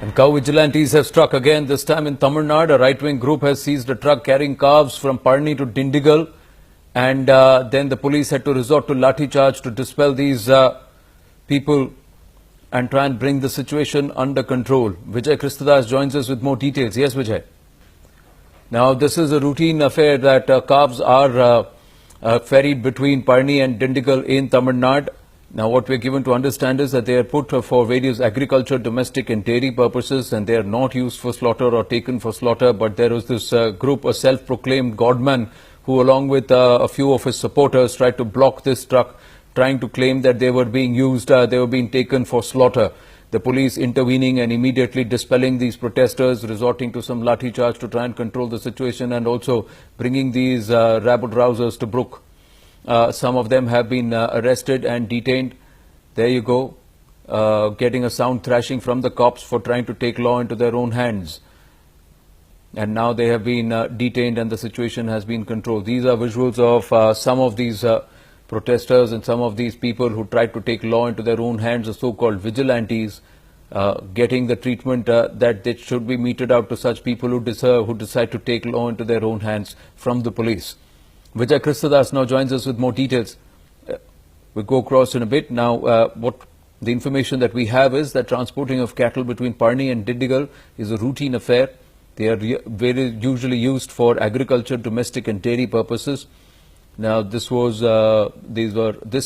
And cow vigilantes have struck again, this time in Tamil Nadu. A right-wing group has seized a truck carrying calves from Parni to Dindigal. And then the police had to resort to lathi charge to dispel these people and try and bring the situation under control. Vijay Kristadas joins us with more details. Yes, Vijay. Now, this is a routine affair that calves are ferried between Parni and Dindigal in Tamil Nadu. Now, what we're given to understand is that they are put for various agriculture, domestic and dairy purposes, and they are not used for slaughter or taken for slaughter. But there was this group, a self-proclaimed godman, who along with a few of his supporters tried to block this truck, trying to claim that they were being used, they were being taken for slaughter. The police intervening and immediately dispelling these protesters, resorting to some lathi charge to try and control the situation, and also bringing these rabble-rousers to book. Some of them have been arrested and detained. There you go, getting a sound thrashing from the cops for trying to take law into their own hands. And now they have been detained and the situation has been controlled. These are visuals of some of these protesters and some of these people who tried to take law into their own hands, the so-called vigilantes, getting the treatment that they should be meted out to such people who decide to take law into their own hands from the police. Vijay Kristadas now joins us with more details. We'll go across in a bit. Now, what the information that we have is that transporting of cattle between Parni and Dindigal is a routine affair. They are very usually used for agriculture, domestic and dairy purposes. Now, this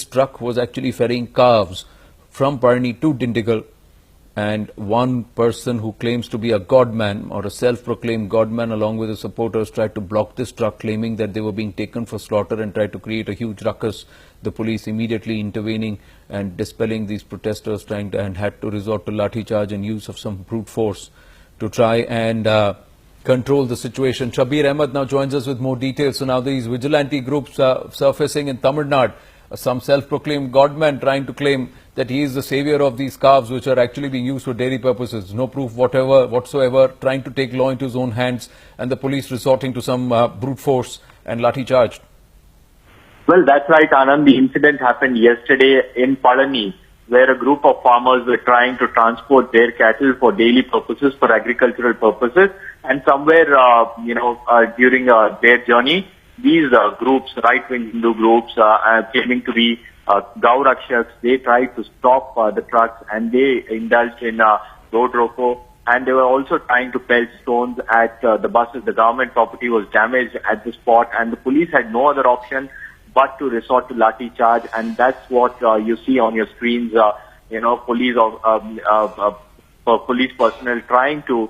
truck was actually ferrying calves from Parni to Dindigal, and one person who claims to be a godman or a self-proclaimed godman along with his supporters tried to block this truck, claiming that they were being taken for slaughter and tried to create a huge ruckus. The police immediately intervening and dispelling these protesters, and had to resort to lathi charge and use of some brute force to try and control the situation. Shabir Ahmed now joins us with more details. So now these vigilante groups surfacing in Tamil Nadu. Some self-proclaimed godman trying to claim that he is the savior of these calves, which are actually being used for dairy purposes. No proof whatsoever, trying to take law into his own hands, and the police resorting to some brute force and lathi charge. Well, that's right, Anand. The incident happened yesterday in Palani, where a group of farmers were trying to transport their cattle for daily purposes, for agricultural purposes. And somewhere, during their journey, these groups, right-wing Hindu groups, claiming to be Gau rakshaks, they tried to stop the trucks and they indulged in road roko. And they were also trying to pelt stones at the buses. The government property was damaged at the spot, and the police had no other option but to resort to lathi charge. And that's what you see on your screens, police personnel trying to,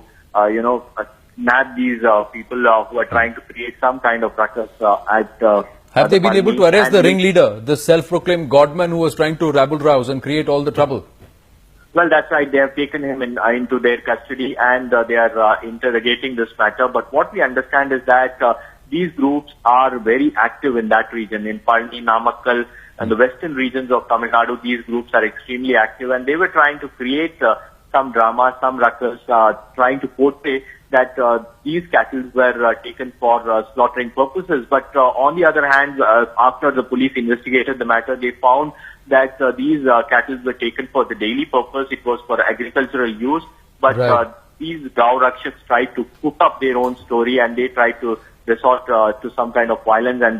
nab these people who are trying to create some kind of ruckus Have they been able to arrest the ringleader, the self-proclaimed godman who was trying to rabble-rouse and create all the trouble? Well, that's right. They have taken him into their custody, and they are interrogating this matter. But what we understand is that these groups are very active in that region. In Palni, Namakkal, and the western regions of Tamil Nadu, these groups are extremely active, and they were trying to create some drama, some ruckus, trying to portray that these cattle were taken for slaughtering purposes. But on the other hand, after the police investigated the matter, they found that these cattle were taken for the daily purpose. It was for agricultural use. But these Gau rakshaks tried to cook up their own story, and they tried to resort to some kind of violence. And